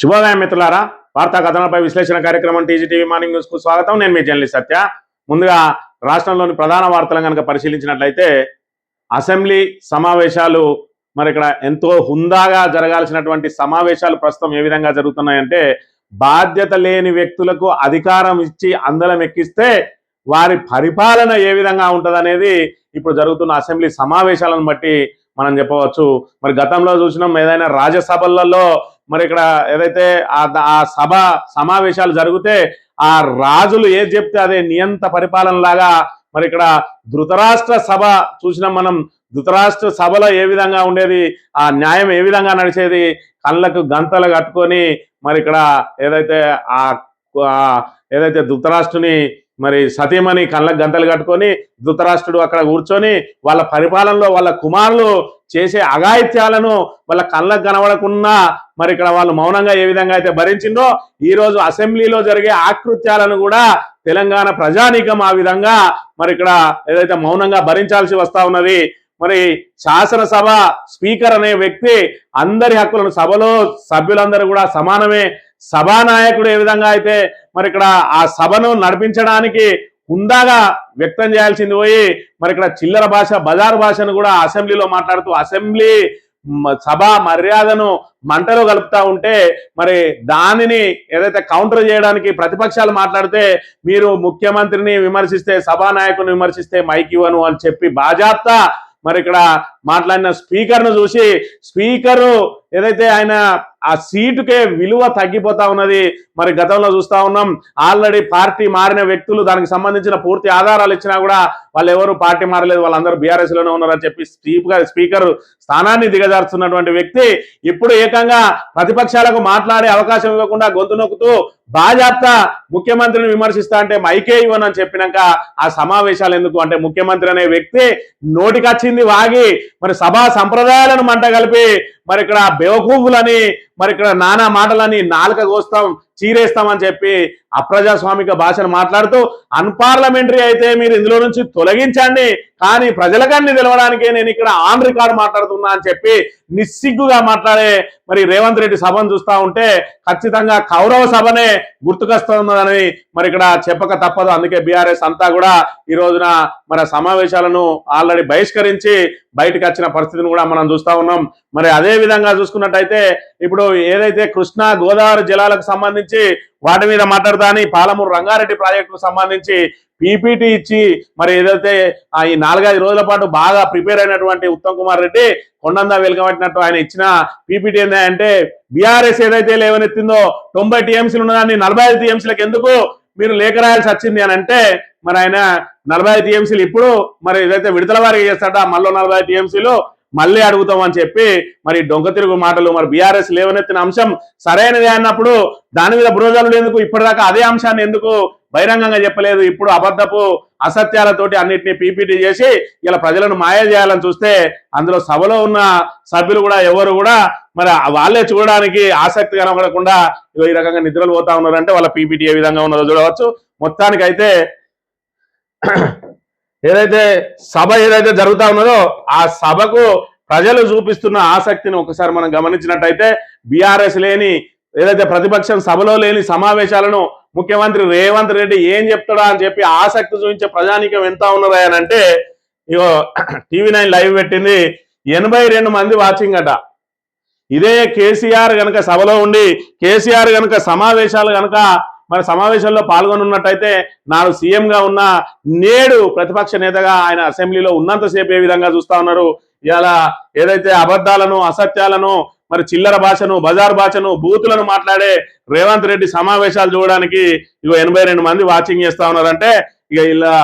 శుభోదయం మిత్రులారా, వార్తా కథనాలపై విశ్లేషణ కార్యక్రమం టీజీటీవీ మార్నింగ్ న్యూస్ కు స్వాగతం. నేను మీ జర్నలిస్ట్ సత్య. ముందుగా రాష్ట్రంలోని ప్రధాన వార్తలను కనుక పరిశీలించినట్లయితే అసెంబ్లీ సమావేశాలు మరి ఇక్కడ ఎంతో హుందాగా జరగాల్సినటువంటి సమావేశాలు ప్రస్తుతం ఏ విధంగా జరుగుతున్నాయంటే బాధ్యత లేని వ్యక్తులకు అధికారం ఇచ్చి అందలం ఎక్కిస్తే వారి పరిపాలన ఏ విధంగా ఉంటుందనేది ఇప్పుడు జరుగుతున్న అసెంబ్లీ సమావేశాలను బట్టి మనం చెప్పవచ్చు. మరి గతంలో చూసినాం, ఏదైనా రాజ్యసభలలో మరి ఇక్కడ ఏదైతే ఆ సభ సమావేశాలు జరిగితే ఆ రాజులు ఏది చెప్తే అదే నియంత పరిపాలన లాగా మరి ఇక్కడ ధృతరాష్ట్ర సభ చూసినాం మనం. ధృతరాష్ట్ర సభలో ఏ విధంగా ఉండేది, ఆ న్యాయం ఏ విధంగా నడిచేది, కళ్ళకు గంతలు కట్టుకొని మరి ఇక్కడ ఏదైతే ధృతరాష్ట్రుని మరి సతీమణి కళ్ళకు గంతలు కట్టుకొని ధృతరాష్ట్రుడు అక్కడ కూర్చొని వాళ్ళ పరిపాలనలో వాళ్ళ కుమారులు చేసే అఘాయిత్యాలను వాళ్ళ కళ్ళకు కనబడకున్నా మరి ఇక్కడ వాళ్ళు మౌనంగా ఏ విధంగా అయితే భరించిందో ఈ రోజు అసెంబ్లీలో జరిగే ఆకృత్యాలను కూడా తెలంగాణ ప్రజానీకం ఆ విధంగా మరి ఇక్కడ ఏదైతే మౌనంగా భరించాల్సి వస్తా ఉన్నది. మరి శాసనసభ స్పీకర్ అనే వ్యక్తి అందరి హక్కులను, సభలో సభ్యులందరూ కూడా సమానమే, సభానాయకుడు ఏ విధంగా అయితే మరి ఇక్కడ ఆ సభను నడిపించడానికి హుందాగా వ్యక్తం చేయాల్సింది పోయి మరి ఇక్కడ చిల్లర భాష, బజారు భాషను కూడా అసెంబ్లీలో మాట్లాడుతూ అసెంబ్లీ సభ మర్యాదను మంటలో కలుపుతా ఉంటే మరి దానిని ఏదైతే కౌంటర్ చేయడానికి ప్రతిపక్షాలు మాట్లాడితే మీరు ముఖ్యమంత్రిని విమర్శిస్తే, సభానాయకుని విమర్శిస్తే మైక్ ఇవ్వను అని చెప్పి బాజాప్తా మరి ఇక్కడ మాట్లాడిన స్పీకర్ను చూసి స్పీకరు ఏదైతే ఆయన ఆ సీటుకే విలువ తగ్గిపోతా ఉన్నది. మరి గతంలో చూస్తా ఉన్నాం, ఆల్రెడీ పార్టీ మారిన వ్యక్తులు దానికి సంబంధించిన పూర్తి ఆధారాలు ఇచ్చినా కూడా వాళ్ళు ఎవరు పార్టీ మారలేదు, వాళ్ళందరూ బీఆర్ఎస్ లోనే ఉన్నారని చెప్పి స్పీకర్ స్థానాన్ని దిగజారుతున్నటువంటి వ్యక్తి ఇప్పుడు ఏకంగా ప్రతిపక్షాలకు మాట్లాడే అవకాశం ఇవ్వకుండా గొంతు నొక్కుతూ బాజాప్తా ముఖ్యమంత్రిని విమర్శిస్తా అంటే మైకే ఇవ్వనని చెప్పినాక ఆ సమావేశాలు ఎందుకు అంటే ముఖ్యమంత్రి అనే వ్యక్తి నోటికొచ్చింది వాగి మరి సభా సంప్రదాయాలను మంట కలిపి మరి ఇక్కడ బేవకూఫులని మరి ఇక్కడ నానా మాటలని నాలుక కోస్తాం, చీరేస్తామని చెప్పి అప్రజాస్వామిక భాషను మాట్లాడుతూ అన్పార్లమెంటరీ అయితే మీరు ఇందులో నుంచి తొలగించండి, కానీ ప్రజలకన్నీ తెలవడానికే నేను ఇక్కడ ఆన్ రికార్డు మాట్లాడుతున్నా అని చెప్పి నిస్సిగ్గుగా మాట్లాడే మరి రేవంత్ రెడ్డి సభను చూస్తా ఉంటే ఖచ్చితంగా కౌరవ సభనే గుర్తుకొస్తున్నదని మరి ఇక్కడ చెప్పక తప్పదు. అందుకే బీఆర్ఎస్ అంతా కూడా ఈ రోజున మన సమావేశాలను ఆల్రెడీ బహిష్కరించి బయటకు వచ్చిన పరిస్థితిని కూడా మనం చూస్తా ఉన్నాం. మరి అదే విధంగా చూసుకున్నట్టయితే ఇప్పుడు ఏదైతే కృష్ణా గోదావరి జలాలకు సంబంధించి వాటి మీద మాట్లాడతా అని పాలమూరు రంగారెడ్డి ప్రాజెక్టుకు సంబంధించి పీపీటీ ఇచ్చి మరి ఏదైతే ఈ 4-5 రోజుల పాటు బాగా ప్రిపేర్ అయినటువంటి ఉత్తమ్ కుమార్ రెడ్డి కొండందా వెలుగబట్టినట్టు ఆయన ఇచ్చిన పీపీటీ ఏంటంటే బీఆర్ఎస్ ఏదైతే లేవనెత్తిందో 90 టీఎంసీలు ఉన్నదాన్ని 45 టీఎంసీలకు ఎందుకు మీరు లేఖ రాయాల్సి వచ్చింది అని అంటే మరి ఆయన 45 టీఎంసీలు ఇప్పుడు మరి ఏదైతే విడుదల వారికి చేస్తాడో మళ్ళీ 45 టీఎంసీలు మళ్ళీ అడుగుతామని చెప్పి మరి డొంక తిరుగు మాటలు. మరి బీఆర్ఎస్ లేవనెత్తిన అంశం సరైనది అన్నప్పుడు దాని మీద బురదలు ఎందుకు ఇప్పటిదాకా అదే అంశాన్ని ఎందుకు బహిరంగంగా చెప్పలేదు? ఇప్పుడు అబద్ధపు అసత్యాలతోటి అన్నిటినీ పీపీటీ చేసి ఇలా ప్రజలను మాయ చేయాలని చూస్తే అందులో సభలో ఉన్న సభ్యులు కూడా ఎవరు కూడా మరి వాళ్ళే చూడడానికి ఆసక్తి కనబడకుండా ఈ రకంగా నిద్రలు పోతా ఉన్నారంటే వాళ్ళ పీపీటీ ఏ విధంగా ఉన్నదో చూడవచ్చు. మొత్తానికైతే ఏదైతే సభ ఏదైతే జరుగుతా ఉన్నదో ఆ సభకు ప్రజలు చూపిస్తున్న ఆసక్తిని ఒకసారి మనం గమనించినట్టయితే బీఆర్ఎస్ లేని ఏదైతే ప్రతిపక్షం సభలో లేని సమావేశాలను ముఖ్యమంత్రి రేవంత్ రెడ్డి ఏం చెప్తాడా అని చెప్పి ఆసక్తి చూపించే ప్రజానీకం ఎంత ఉన్నారా అని అంటే ఇగో TV9 లైవ్ పెట్టింది, 82 మంది వాచింగ్ అట. ఇదే కేసీఆర్ గనక సభలో ఉండి కేసీఆర్ గనక సమావేశాలు గనక మరి సమావేశంలో పాల్గొనున్నట్టయితే నాడు సీఎంగా ఉన్న నేడు ప్రతిపక్ష నేతగా ఆయన అసెంబ్లీలో ఉన్నంతసేపు ఏ విధంగా చూస్తా ఉన్నారు. ఇలా ఏదైతే అబద్ధాలను, అసత్యాలను, మరి చిల్లర భాషను, బజార్ భాషను, బూతులను మాట్లాడే రేవంత్ రెడ్డి సమావేశాలు చూడడానికి ఇగో 82 మంది వాచింగ్ చేస్తా ఉన్నారంటే ఇక ఇలా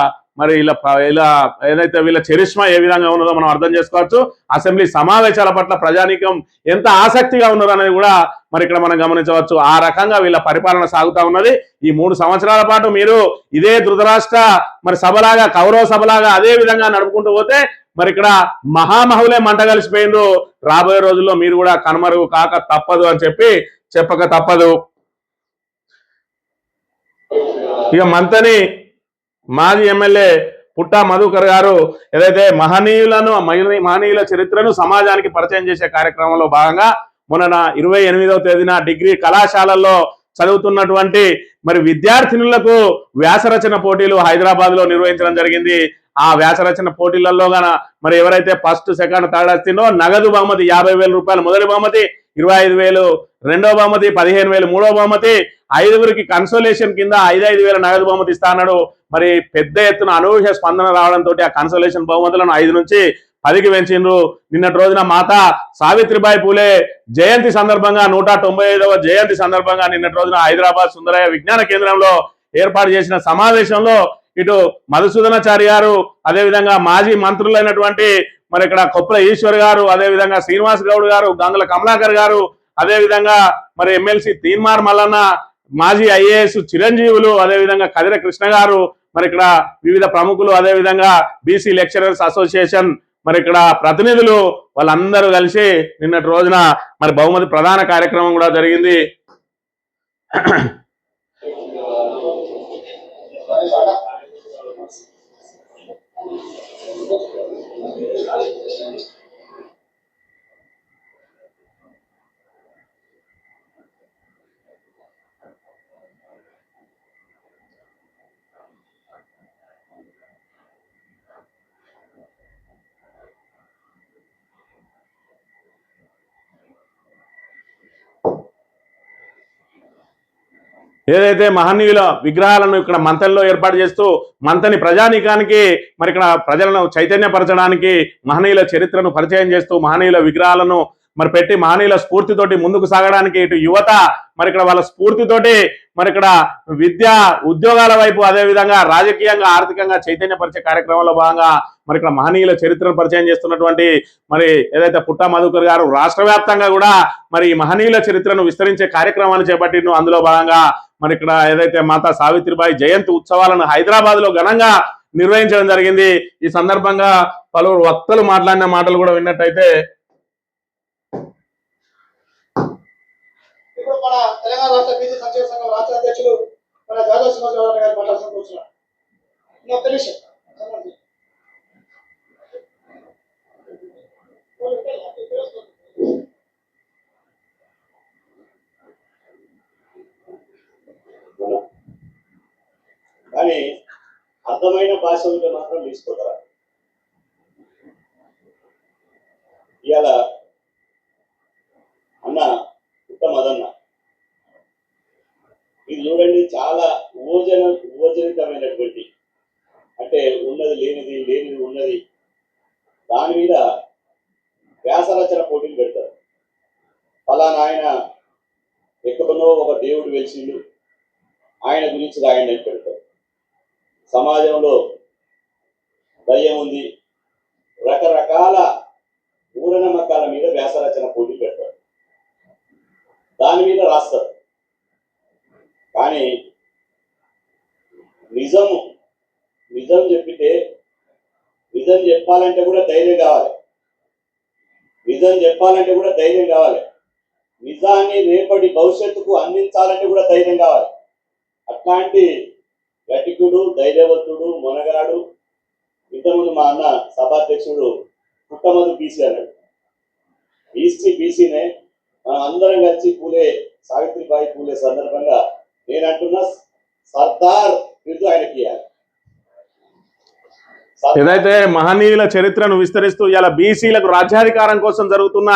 ఏదైతే వీళ్ళ చరిష్మా ఏ విధంగా ఉన్నదో మనం అర్థం చేసుకోవచ్చు. అసెంబ్లీ సమావేశాల పట్ల ప్రజానీకం ఎంత ఆసక్తిగా ఉన్నదో అనేది కూడా మరి ఇక్కడ మనం గమనించవచ్చు. ఆ రకంగా వీళ్ళ పరిపాలన సాగుతా ఉన్నది. ఈ 3 సంవత్సరాల పాటు మీరు ఇదే ధృతరాష్ట్ర మరి సభలాగా, కౌరవ సభలాగా అదే విధంగా నడుపుకుంటూ పోతే మరి ఇక్కడ మహామహులే మంట కలిసిపోయిండ్రు. రాబోయే రోజుల్లో మీరు కూడా కనుమరుగు కాక తప్పదు అని చెప్పి చెప్పక తప్పదు. ఇక మంతని మాజీ ఎమ్మెల్యే పుట్టా మధుకర్ గారు ఏదైతే మహనీయుల చరిత్రను సమాజానికి పరిచయం చేసే కార్యక్రమంలో భాగంగా మొన్న 28వ తేదీన డిగ్రీ కళాశాలల్లో చదువుతున్నటువంటి మరి విద్యార్థినులకు వ్యాసరచన పోటీలు హైదరాబాద్ లో నిర్వహించడం జరిగింది. ఆ వ్యాసరచన పోటీలలో గన మరి ఎవరైతే ఫస్ట్ సెకండ్ థర్డ్ వచ్చిందో నగదు బహుమతి 50,000 రూపాయలు మొదటి బహుమతి, 25,000 రెండవ బహుమతి, 15,000 మూడవ బహుమతి, 5గురికి కన్సోలేషన్ కింద 5,000 నగదు బహుమతి ఇస్తాడు. మరి పెద్ద ఎత్తున అనూహ్య స్పందన రావడంతో ఆ కన్సోలేషన్ బహుమతులను 5 నుంచి 10కి పెంచిండ్రు. నిన్నటి రోజున మాతా సావిత్రిబాయి పూలే జయంతి సందర్భంగా 195వ జయంతి సందర్భంగా నిన్నటి రోజున హైదరాబాద్ సుందరయ్య విజ్ఞాన కేంద్రంలో ఏర్పాటు చేసిన సమావేశంలో ఇటు మధుసూదనాచారి గారు, అదేవిధంగా మాజీ మంత్రులైనటువంటి మరి ఇక్కడ కొప్పుల ఈశ్వర్ గారు, అదేవిధంగా శ్రీనివాస్ గౌడ్ గారు, గంగుల కమలాకర్ గారు, అదేవిధంగా మరి ఎమ్మెల్సీ తీన్మార్ మల్లన్న, మాజీ ఐఏఎస్ చిరంజీవులు, అదేవిధంగా కదిర కృష్ణ గారు, మరి ఇక్కడ వివిధ ప్రముఖులు, అదేవిధంగా బీసీ లెక్చరర్స్ అసోసియేషన్ మరి ఇక్కడ ప్రతినిధులు వాళ్ళందరూ కలిసి నిన్నటి రోజున మరి బహుమతి ప్రధాన కార్యక్రమం కూడా జరిగింది. ఏదైతే మహనీయుల విగ్రహాలను ఇక్కడ మంతల్లో ఏర్పాటు చేస్తూ మంతని ప్రజానీకానికి మరి ఇక్కడ ప్రజలను చైతన్యపరచడానికి మహనీయుల చరిత్రను పరిచయం చేస్తూ మహనీయుల విగ్రహాలను మరి పెట్టి మహనీయుల స్ఫూర్తితోటి ముందుకు సాగడానికి ఇటు యువత మరి ఇక్కడ వాళ్ళ స్ఫూర్తితోటి మరి ఇక్కడ విద్య ఉద్యోగాల వైపు, అదేవిధంగా రాజకీయంగా ఆర్థికంగా చైతన్యపరిచే కార్యక్రమంలో భాగంగా మరి ఇక్కడ మహనీయుల చరిత్రను పరిచయం చేస్తున్నటువంటి మరి ఏదైతే పుట్టా మధుకర్ గారు రాష్ట్ర వ్యాప్తంగా కూడా మరి మహనీయుల చరిత్రను విస్తరించే కార్యక్రమాన్ని చేపట్టిను. అందులో భాగంగా మరి ఇక్కడ ఏదైతే మాతా సావిత్రిబాయి జయంతి ఉత్సవాలను హైదరాబాద్ లో ఘనంగా నిర్వహించడం జరిగింది. ఈ సందర్భంగా పలువురు వక్తలు మాట్లాడిన మాటలు కూడా విన్నట్టయితే, ఇప్పుడు మన తెలంగాణ రాష్ట్ర బీసీ సంక్షేమ సంఘం రాష్ట్ర అధ్యక్షులు మన జాదవ్ సింహాచలం గారు మాట్లాడుతున్నారు. కానీ అర్థమైన భాష ఉంటే మాత్రం తీసుకోగలరా? ఇవాళ అన్న ఉత్తమదన్న ఇది చూడండి, చాలా ఊర్జనితమైనటువంటి, అంటే ఉన్నది లేనిది, లేనిది ఉన్నది, దాని మీద వ్యాసరచన పోటీలు పెడతారు. ఫలానా ఆయన ఎక్కడనో ఒక దేవుడు వెలిసిండు, ఆయన గురించి రాయండి అని పెడతారు. సమాజంలో దయ్యం ఉంది, రకరకాల మూఢనమ్మకాల మీద వ్యాసరచన పోటీ పెడతారు, దాని మీద రాస్తారు. కానీ నిజం చెప్పితే, నిజం చెప్పాలంటే కూడా ధైర్యం కావాలి. నిజాన్ని రేపటి భవిష్యత్తుకు అందించాలంటే కూడా ధైర్యం కావాలి. అట్లాంటి గట్టికుడు, ధైర్యవంతుడు, మొనగాడు. ఇంతకుముందు మా అన్న సభాధ్యక్షుడు పుట్టమధు బీసీ అన్నాడు. బీసీనే మనం అందరం కలిసి సావిత్రిబాయి పూలే సందర్భంగా నేనంటున్నా సర్దార్ బిరుదు ఆయనకి ఇవ్వాలి. ఏదైతే మహనీయుల చరిత్రను విస్తరిస్తూ ఇలా బీసీలకు రాజ్యాధికారం కోసం జరుగుతున్న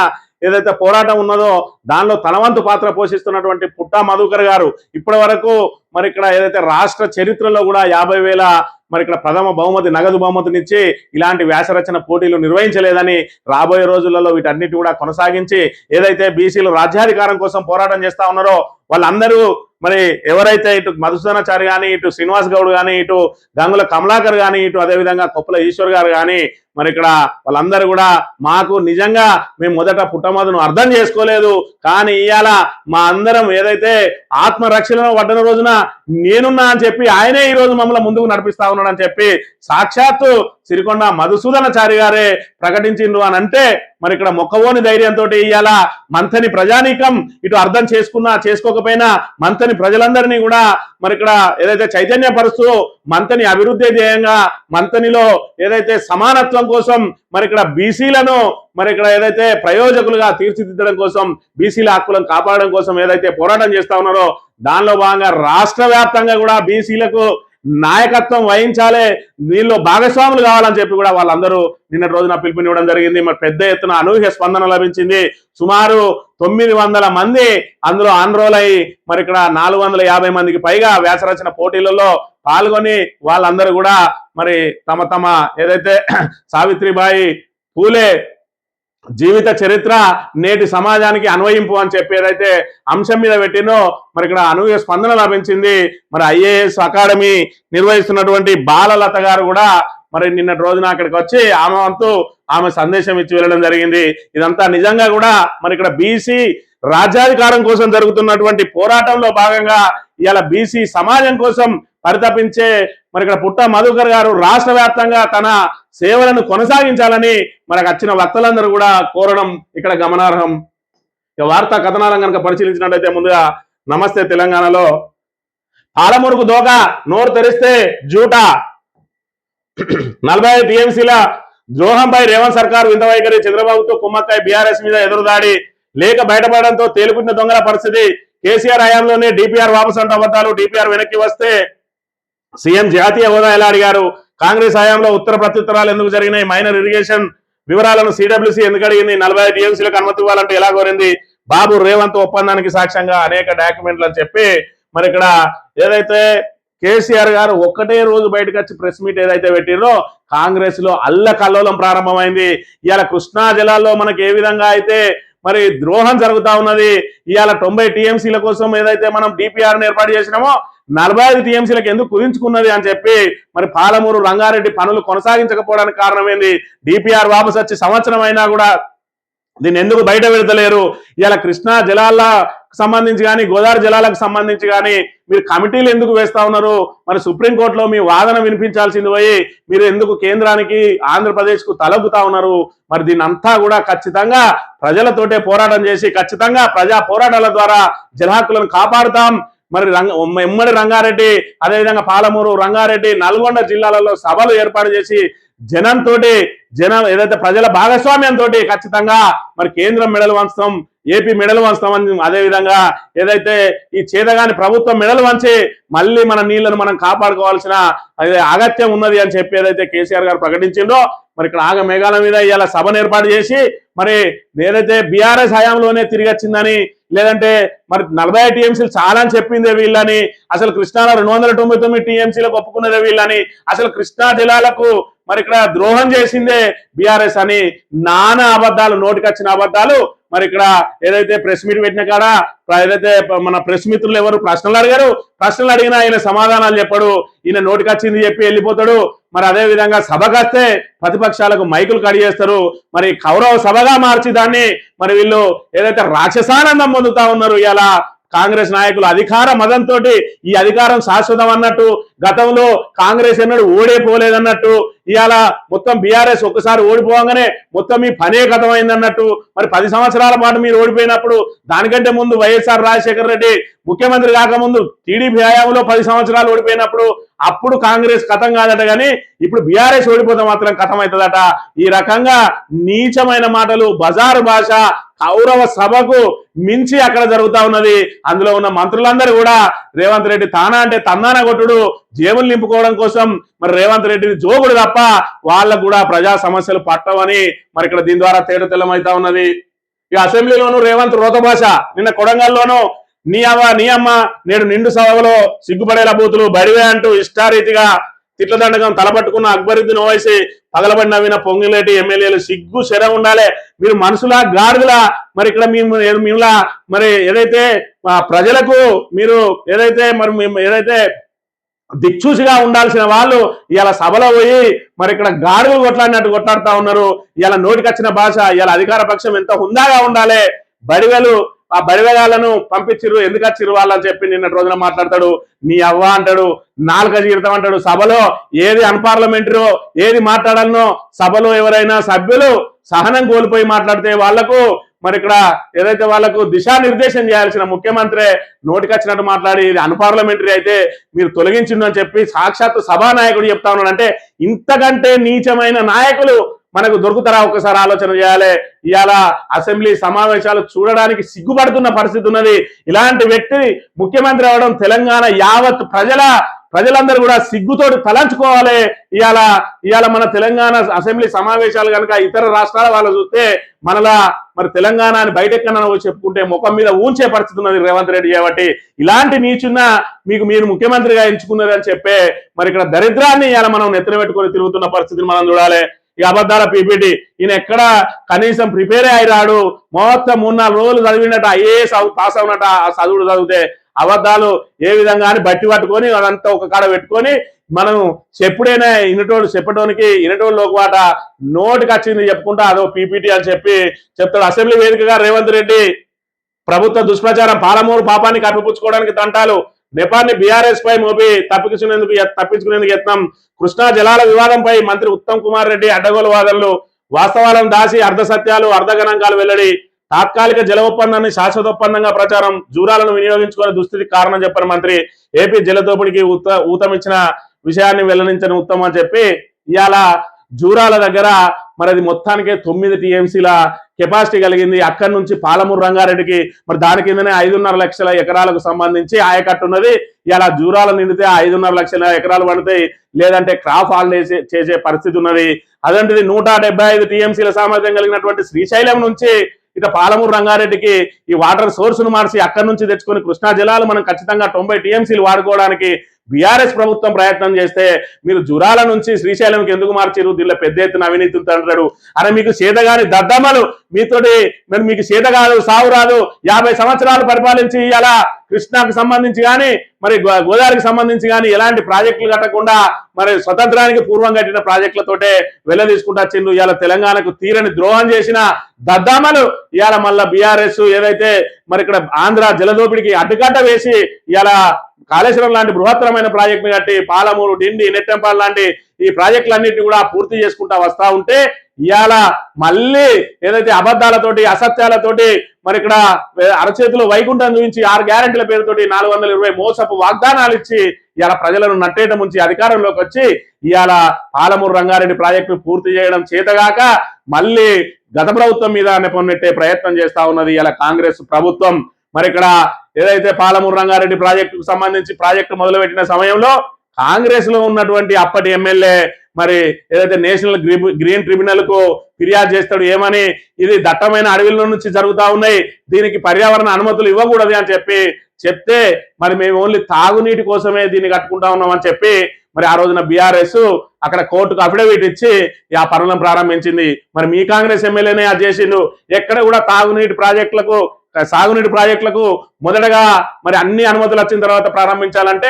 ఏదైతే పోరాటం ఉన్నదో దానిలో తనవంతు పాత్ర పోషిస్తున్నటువంటి పుట్టా మధుకర్ గారు ఇప్పటి వరకు మరి ఇక్కడ ఏదైతే రాష్ట్ర చరిత్రలో కూడా 50,000 మరి ఇక్కడ ప్రథమ బహుమతి, నగదు బహుమతినిచ్చి ఇలాంటి వ్యాసరచన పోటీలు నిర్వహించలేదని, రాబోయే రోజులలో వీటన్నిటి కూడా కొనసాగించి ఏదైతే బీసీలు రాజ్యాధికారం కోసం పోరాటం చేస్తా ఉన్నారో వాళ్ళందరూ మరి ఎవరైతే ఇటు మధుసూదనాచారి కానీ, ఇటు శ్రీనివాస్ గౌడ్ కానీ, ఇటు గంగుల కమలాకర్ కానీ, ఇటు అదేవిధంగా కొప్పుల ఈశ్వర్ గారు కానీ మరి ఇక్కడ వాళ్ళందరూ కూడా మాకు నిజంగా మేము మొదట పుట్టమధును అర్థం చేసుకోలేదు, కానీ ఇవాళ మా అందరం ఏదైతే ఆత్మరక్షణలో పడ్డన రోజున నేనున్నా అని చెప్పి ఆయనే ఈ రోజు మమ్మల్ని ముందుకు నడిపిస్తా ఉన్నాడని చెప్పి సాక్షాత్తు సిరికొండ మధుసూదనాచారి గారే ప్రకటించిండ్రు అని అంటే మరి ఇక్కడ మొక్కవోని ధైర్యంతో ఇవాళ మంథని ప్రజానీకం ఇటు అర్థం చేసుకున్నా చేసుకోకపోయినా మంథని ప్రజలందరినీ కూడా మరి ఇక్కడ ఏదైతే చైతన్యపరుస్తూ మంథని అభివృద్ధి ధ్యేయంగా మంథనిలో ఏదైతే సమానత్వం కోసం మరి ఇక్కడ బీసీలను మరి ఇక్కడ ఏదైతే ప్రయోజకులుగా తీర్చిదిద్దడం కోసం బీసీల హక్కులను కాపాడడం కోసం ఏదైతే పోరాటం చేస్తా ఉన్నారో దానిలో భాగంగా రాష్ట్ర వ్యాప్తంగా కూడా బీసీలకు నాయకత్వం వహించాలి, వీళ్ళు భాగస్వాములు కావాలని చెప్పి కూడా వాళ్ళందరూ నిన్నటి రోజున పిలుపునివ్వడం జరిగింది. మరి పెద్ద ఎత్తున అనూహ్య స్పందన లభించింది. సుమారు 900 మంది అందులో ఆన్రోల్ అయ్యి మరి ఇక్కడ 450 మందికి పైగా వ్యాసరచన పోటీలలో పాల్గొని వాళ్ళందరూ కూడా మరి తమ ఏదైతే సావిత్రిబాయి పూలే జీవిత చరిత్ర నేటి సమాజానికి అన్వయింపు అని చెప్పి ఏదైతే అంశం మీద పెట్టినో మరి ఇక్కడ అనూహ్య స్పందన లభించింది. మరి ఐఏఎస్ అకాడమీ నిర్వహిస్తున్నటువంటి బాలలత గారు కూడా మరి నిన్నటి రోజున అక్కడికి వచ్చి ఆమె వంతు ఆమె సందేశం ఇచ్చి వెళ్ళడం జరిగింది. ఇదంతా నిజంగా కూడా మరి ఇక్కడ బీసీ రాజ్యాధికారం కోసం జరుగుతున్నటువంటి పోరాటంలో భాగంగా ఇవాళ బీసీ సమాజం కోసం పరితపించే మరి ఇక్కడ పుట్ట మధుకర్ గారు రాష్ట్ర వ్యాప్తంగా తన సేవలను కొనసాగించాలని మనకు వచ్చిన వక్తలందరూ కూడా కోరడం ఇక్కడ గమనార్హం. ఇక వార్తా కథనాలను కనుక పరిశీలించినట్లయితే ముందుగా నమస్తే తెలంగాణలో పాలమూరుకు దోక నోరు తెరిస్తే జూటా 45 టీఎంసీల ద్రోహంపై రేవంత్ సర్కారు వింత వైఖరి, చంద్రబాబుతో కుమ్మక్కై బీఆర్ఎస్ మీద ఎదురుదాడి, లేక బయటపడడంతో తేలిపున్న దొంగల పరిస్థితి, కేసీఆర్ హయాంలోనే డిపిఆర్ వాపసు అంటూ అబద్ధాలు, డిపిఆర్ వెనక్కి వస్తే సీఎం జాతీయ హోదా ఎలా అడిగారు, కాంగ్రెస్ హయాంలో ఉత్తర ప్రత్యుత్తరాలు ఎందుకు జరిగినాయి, మైనర్ ఇరిగేషన్ వివరాలను సిడబ్ల్యూసీ ఎందుకు అడిగింది, 45 టీఎంసీలకు అనుమతి ఇవ్వాలంటే ఎలా కోరింది, బాబు రేవంత్ ఒప్పందానికి సాక్ష్యంగా అనేక డాక్యుమెంట్లు అని చెప్పి మరి ఇక్కడ ఏదైతే కేసీఆర్ గారు ఒక్కటే రోజు బయటకు వచ్చి ప్రెస్ మీట్ ఏదైతే పెట్టిరో కాంగ్రెస్ లో అల్లకల్లోలం ప్రారంభమైంది. ఇవాళ కృష్ణా జిల్లాలో మనకి ఏ విధంగా అయితే మరి ద్రోహం జరుగుతా ఉన్నది, ఇవాళ 90 టీఎంసీల కోసం ఏదైతే మనం డిపిఆర్ ఏర్పాటు చేసినామో 45 టీఎంసీలకు ఎందుకు కుదించుకున్నది అని చెప్పి మరి పాలమూరు రంగారెడ్డి పనులు కొనసాగించకపోవడానికి కారణం ఏంది, డిపిఆర్ వాపసు వచ్చి సంవత్సరం అయినా కూడా దీన్ని ఎందుకు బయట పెడతలేరు, ఇవాళ కృష్ణా జలాలకు సంబంధించి కానీ గోదావరి జలాలకు సంబంధించి కానీ మీరు కమిటీలు ఎందుకు వేస్తా ఉన్నారు, మరి సుప్రీంకోర్టులో మీ వాదన వినిపించాల్సింది పోయి మీరు ఎందుకు కేంద్రానికి ఆంధ్రప్రదేశ్ కు తలొగ్గుతా ఉన్నారు, మరి దీన్ని అంతా కూడా ఖచ్చితంగా ప్రజలతోటే పోరాటం చేసి ఖచ్చితంగా ప్రజా పోరాటాల ద్వారా జల హక్కులను కాపాడుతాం. మరి ఉమ్మడి రంగారెడ్డి అదేవిధంగా పాలమూరు రంగారెడ్డి నల్గొండ జిల్లాలలో సభలు ఏర్పాటు చేసి జనం ఏదైతే ప్రజల భాగస్వామ్యంతో ఖచ్చితంగా మరి కేంద్రం మెడలు వంచుతాం, ఏపీ మెడలు వంచుతామని, అదేవిధంగా ఏదైతే ఈ చేతగాని ప్రభుత్వం మెడలు వంచి మళ్ళీ మన నీళ్లను మనం కాపాడుకోవాల్సిన అగత్యం ఉన్నది అని చెప్పి ఏదైతే కేసీఆర్ గారు ప్రకటించిందో మరి ఇక్కడ ఆగ మేఘాల మీద ఇవాళ సభను ఏర్పాటు చేసి మరి ఏదైతే బీఆర్ఎస్ హయాంలోనే తిరిగి వచ్చిందని లేదంటే మరి 45 టీఎంసీలు చాలా అని చెప్పిందే వీళ్ళని, అసలు కృష్ణాలో 299 టీఎంసీలకు ఒప్పుకున్నదే వీళ్ళని, అసలు కృష్ణా జిల్లాలకు మరి ఇక్కడ ద్రోహం చేసిందే బీఆర్ఎస్ అని నానా అబద్ధాలు, నోటికొచ్చిన అబద్ధాలు మరి ఇక్కడ ఏదైతే ప్రెస్ మీట్ పెట్టిన కాడ ఏదైతే మన ప్రెస్ మిత్రులు ఎవరు ప్రశ్నలు అడిగారు, ప్రశ్నలు అడిగినా ఆయన సమాధానాలు చెప్పడు, ఈయన నోటికొచ్చింది చెప్పి వెళ్ళిపోతాడు. మరి అదే విధంగా సభకు వస్తే ప్రతిపక్షాలకు మైకులు కడిగేస్తారు, మరి కౌరవ సభగా మార్చి దాన్ని మరి వీళ్ళు ఏదైతే రాక్షసానందం పొందుతా ఉన్నారు. ఇలా కాంగ్రెస్ నాయకులు అధికార మదంతో ఈ అధికారం శాశ్వతం అన్నట్టు, గతంలో కాంగ్రెస్ ఎన్నడూ ఓడిపోలేదన్నట్టు, ఇవాళ మొత్తం బీఆర్ఎస్ ఒక్కసారి ఓడిపోగానే మొత్తం మీ పనే కథమైంది అన్నట్టు, మరి 10 సంవత్సరాల పాటు మీరు ఓడిపోయినప్పుడు దానికంటే ముందు వైఎస్ఆర్ రాజశేఖర రెడ్డి ముఖ్యమంత్రి కాకముందు టీడీపీ హయాంలో 10 సంవత్సరాలు ఓడిపోయినప్పుడు అప్పుడు కాంగ్రెస్ కథం కాదట, కానీ ఇప్పుడు బీఆర్ఎస్ ఓడిపోతే మాత్రం కథం అవుతుందట. ఈ రకంగా నీచమైన మాటలు, బజారు భాష కౌరవ సభకు మించి అక్కడ జరుగుతా ఉన్నది. అందులో ఉన్న మంత్రులందరూ కూడా రేవంత్ రెడ్డి తానా అంటే తందాన కొట్టుడు, జేబులు నింపుకోవడం కోసం మరి రేవంత్ రెడ్డిని జోగుడు తప్ప వాళ్ళకు కూడా ప్రజా సమస్యలు పట్టవని మరి ఇక్కడ దీని ద్వారా తేటతెల్లమైతా ఉన్నది. ఈ అసెంబ్లీలోను రేవంత్ రోత భాష, నిన్న కొడంగల్లోనూ నీ అమ్మ నేడు నిండు సభలో సిగ్గుపడేలా బూతులు బడివే అంటూ ఇష్టారీతిగా తిట్లదండకం తలపట్టుకున్న అక్బరుద్దీన్ ఓవైసీ పగలబడి నవ్విన పొంగిలేటి ఎమ్మెల్యేలు సిగ్గు శరం ఉండాలి, మీరు మనసులా గాడులా మరి ఇక్కడ మిమ్మల్ని మరి ఏదైతే ప్రజలకు మీరు ఏదైతే దిక్చూసిగా ఉండాల్సిన వాళ్ళు ఇలా సభలో పోయి మరి ఇక్కడ గాడులు కొట్లాడినట్టు కొట్లాడుతా ఉన్నారు. ఇలా నోటికొచ్చిన భాష, ఇలా అధికార పక్షం ఎంత హుందాగా ఉండాలి, బడివెలు ఆ బడివేగాలను పంపించిర్రు, ఎందుకు వచ్చిర్రు వాళ్ళని చెప్పి నిన్నటి రోజున మాట్లాడతాడు. నీ అవ్వ అంటాడు, నాలుక జీవితం అంటాడు. సభలో ఏది అన్పార్లమెంటరీో ఏది మాట్లాడాలనో సభలో ఎవరైనా సభ్యులు సహనం కోల్పోయి మాట్లాడితే వాళ్లకు మరి ఇక్కడ ఏదైతే వాళ్లకు దిశానిర్దేశం చేయాల్సిన ముఖ్యమంత్రి నోటికొచ్చినట్టు మాట్లాడి ఇది అన్పార్లమెంటరీ అయితే మీరు తొలగించిందని చెప్పి సాక్షాత్తు సభానాయకుడు చెప్తా ఉన్నాడు. అంటే ఇంతకంటే నీచమైన నాయకులు మనకు దొరుకుతారా? ఒకసారి ఆలోచన చేయాలి. ఇవాళ అసెంబ్లీ సమావేశాలు చూడడానికి సిగ్గుపడుతున్న పరిస్థితి ఉన్నది. ఇలాంటి వ్యక్తి ముఖ్యమంత్రి అవడం తెలంగాణ యావత్ ప్రజలందరూ కూడా సిగ్గుతోటి తలంచుకోవాలి. ఇవాళ మన తెలంగాణ అసెంబ్లీ సమావేశాలు కనుక ఇతర రాష్ట్రాల వాళ్ళు చూస్తే మనలా మరి తెలంగాణని బయటెక్కన చెప్పుకుంటే ముఖం మీద ఊంచే పరిస్థితి ఉన్నది రేవంత్ రెడ్డి కాబట్టి ఇలాంటి నీచున్న మీరు ముఖ్యమంత్రిగా ఎంచుకున్నారని చెప్పే మరి ఇక్కడ దరిద్రాన్ని ఇవాళ మనం నెత్తిన పెట్టుకొని తిరుగుతున్న పరిస్థితిని మనం చూడాలి. ఈ అబద్ధాల పీపీటీ ఈయన ఎక్కడ కనీసం ప్రిపేర్ అయి రాడు. మొత్తం 3-4 రోజులు చదివినట్టు ఐఏఎస్ పాస్ అవునట. ఆ చదివితే అబద్ధాలు ఏ విధంగా అని బట్టి పట్టుకొని అదంతా ఒక కాడ పెట్టుకొని మనం చెప్పుడైనా చెప్పడానికి ఇనటోళ్ళు ఒక వాట నోటికి వచ్చింది చెప్పుకుంటా అదో పీపీటీ అని చెప్పి చెప్తాడు. అసెంబ్లీ వేదికగా రేవంత్ రెడ్డి ప్రభుత్వ దుష్ప్రచారం, పాలమూరు పాపాన్ని కప్పిపుచ్చుకోవడానికి తంటాలు, నెపాన్ని బీఆర్ఎస్ పై మోపి తప్పించుకునేందుకు యత్నం, కృష్ణా జలాల వివాదంపై మంత్రి ఉత్తమ్ కుమార్ రెడ్డి అడ్డగోలు వాదనలు, వాస్తవాలను దాసి అర్ధసత్యాలు అర్ధగణాంకాలు వెల్లడి, తాత్కాలిక జల ఒప్పందాన్ని శాశ్వత ఒప్పందంగా ప్రచారం, జూరాలను వినియోగించుకునే దుస్థితికి కారణం చెప్పిన మంత్రి, ఏపీ జలదోపిడికి ఊతమిచ్చిన విషయాన్ని వెల్లడించిన ఉత్తమ్ అని చెప్పి ఇవాళ జూరాల దగ్గర మరి అది మొత్తానికే 9 టీఎంసీల కెపాసిటీ కలిగింది. అక్కడి నుంచి పాలమూరు రంగారెడ్డికి మరి దాని కిందనే 5.5 లక్షల ఎకరాలకు సంబంధించి ఆయకట్టు ఉన్నది. ఇలా జూరాల నిండితే 5.5 లక్షల ఎకరాలు పడతాయి, లేదంటే క్రాప్ హాలిడే చేసే పరిస్థితి ఉన్నది. అదంటిది 175 టీఎంసీల సామర్థ్యం కలిగినటువంటి శ్రీశైలం నుంచి ఇక పాలమూరు రంగారెడ్డికి ఈ వాటర్ సోర్స్ ను మార్చి అక్కడి నుంచి తెచ్చుకొని కృష్ణా జలాలు మనం ఖచ్చితంగా 90 టీఎంసీలు వాడుకోవడానికి బీఆర్ఎస్ ప్రభుత్వం ప్రయత్నం చేస్తే మీరు జురాల నుంచి శ్రీశైలంకి ఎందుకు మార్చారు? దీనిలో పెద్ద ఎత్తున అవినీతి అంటారు. అరే మీకు చేతగాని దద్దమ్మలు మీతోటి మరి మీకు చేత కాదు, సాగు రాదు. 50 సంవత్సరాలు పరిపాలించి ఇలా కృష్ణాకు సంబంధించి కానీ మరి గోదావరికి సంబంధించి కానీ ఎలాంటి ప్రాజెక్టులు కట్టకుండా మరి స్వతంత్రానికి పూర్వం కట్టిన ప్రాజెక్టులతోటే వెళ్ళ తీసుకుంటా వచ్చిండ్రు. ఇవాళ తెలంగాణకు తీరని ద్రోహం చేసిన దద్దమ్మలు ఇవాళ మళ్ళా బీఆర్ఎస్ ఏదైతే మరి ఇక్కడ ఆంధ్ర జలదోపిడికి అడ్డుకట్ట వేసి ఇలా కాళేశ్వరం లాంటి బృహత్తరమైన ప్రాజెక్టులు కట్టి పాలమూరు, డిండి, నెట్టెంపాలు లాంటి ఈ ప్రాజెక్టులన్నింటినీ కూడా పూర్తి చేసుకుంటా వస్తా ఉంటే ఇవాళ మళ్ళీ ఏదైతే అబద్ధాలతోటి అసత్యాలతోటి మరి ఇక్కడ అరచేతిలో వైకుంఠం చూపించి 6 గ్యారెంటీల పేరుతోటి 420 మోసపు వాగ్దానాలు ఇచ్చి ఇవాళ ప్రజలను నట్టేయడం నుంచి అధికారంలోకి వచ్చి ఇవాళ పాలమూరు రంగారెడ్డి ప్రాజెక్టు పూర్తి చేయడం చేతగాక మళ్ళీ గత ప్రభుత్వం మీద నెపన్నెట్టే ప్రయత్నం చేస్తా ఉన్నది ఇలా కాంగ్రెస్ ప్రభుత్వం. మరి ఇక్కడ ఏదైతే పాలమూరు రంగారెడ్డి ప్రాజెక్టుకు సంబంధించి ప్రాజెక్టు మొదలుపెట్టిన సమయంలో కాంగ్రెస్ లో ఉన్నటువంటి అప్పటి ఎమ్మెల్యే మరి ఏదైతే నేషనల్ గ్రీన్ ట్రిబ్యునల్ కు ఫిర్యాదు చేస్తాడు ఏమని, ఇది దట్టమైన అడవిల నుంచి జరుగుతా ఉన్నాయి, దీనికి పర్యావరణ అనుమతులు ఇవ్వకూడదు అని చెప్తే మరి మేము ఓన్లీ తాగునీటి కోసమే దీన్ని కట్టుకుంటా ఉన్నాం అని చెప్పి మరి ఆ రోజున బీఆర్ఎస్ అక్కడ కోర్టుకు అఫిడవిట్ ఇచ్చి ఆ పనులను ప్రారంభించింది. మరి మీ కాంగ్రెస్ ఎమ్మెల్యేనే అది చేసిండు. ఎక్కడ కూడా సాగునీటి ప్రాజెక్టులకు మొదటగా మరి అన్ని అనుమతులు వచ్చిన తర్వాత ప్రారంభించాలంటే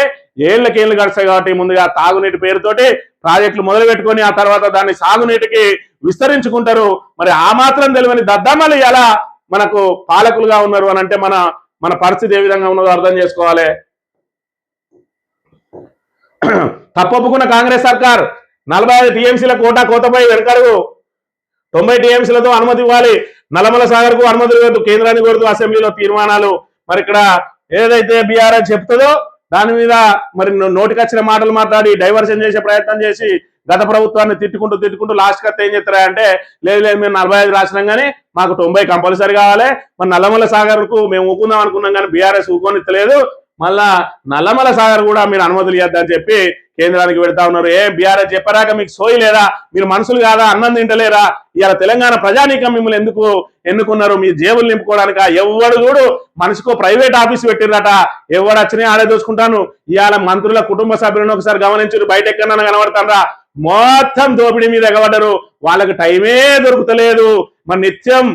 ఏళ్లకేళ్లు గడిచాయి కాబట్టి ముందుగా తాగునీటి పేరుతోటి ప్రాజెక్టులు మొదలు పెట్టుకొని ఆ తర్వాత దాన్ని సాగునీటికి విస్తరించుకుంటారు. మరి ఆ మాత్రం తెలియని దద్దమ్మలు ఎలా మనకు పాలకులుగా ఉన్నారు అని అంటే మన పరిస్థితి ఏ విధంగా ఉన్నదో అర్థం చేసుకోవాలి. తప్పొప్పుకున్న కాంగ్రెస్ సర్కార్ 45 టీఎంసీల కోతపై వెనకడుగు, 90 టీఎంసీలతో అనుమతి ఇవ్వాలి, నల్లమల సాగర్ కు అనుమతులు ఇవ్వద్దు, కేంద్రాన్ని కోరుతూ అసెంబ్లీలో తీర్మానాలు. మరి ఇక్కడ ఏదైతే బీఆర్ఎస్ చెప్తుందో దాని మీద మరి నోటికొచ్చిన మాటలు మాట్లాడి డైవర్షన్ చేసే ప్రయత్నం చేసి గత ప్రభుత్వాన్ని తిట్టుకుంటూ లాస్ట్ కత్త ఏం చెప్తారా అంటే లేదు మేము 45 రాసినాం కానీ మాకు 90 కంపల్సరీ కావాలి. మరి నల్లమల సాగర్ కు మేము ఊకుందాం అనుకున్నాం కానీ బీఆర్ఎస్ ఊకొనిత్తలేదు, మళ్ళా నల్లమల సాగర్ కూడా మీరు అనుమతులు ఇవ్వద్దని చెప్పి కేంద్రానికి పెడతా ఉన్నారు. బీఆర్ఎస్ చెప్పరాక మీకు సోయి లేదా? మీరు మనుషులు కాదా? అన్నం తింటలేరా? ఇవాళ తెలంగాణ ప్రజానీకం మిమ్మల్ని ఎందుకు ఎన్నుకున్నారు? మీ జేబులు నింపుకోవడానిక? ఎవడు చూడు మనిషికో ప్రైవేట్ ఆఫీస్ పెట్టిరట, ఎవడు వచ్చినా ఆడే దోచుకుంటాను. ఇవాళ మంత్రుల కుటుంబ సభ్యులను ఒకసారి గమనించారు, బయట ఎక్కడన్నా కనబడతారా? మొత్తం దోపిడీ మీద ఎగబడ్డారు. వాళ్ళకి టైమే దొరుకుతలేదు. మరి నిత్యం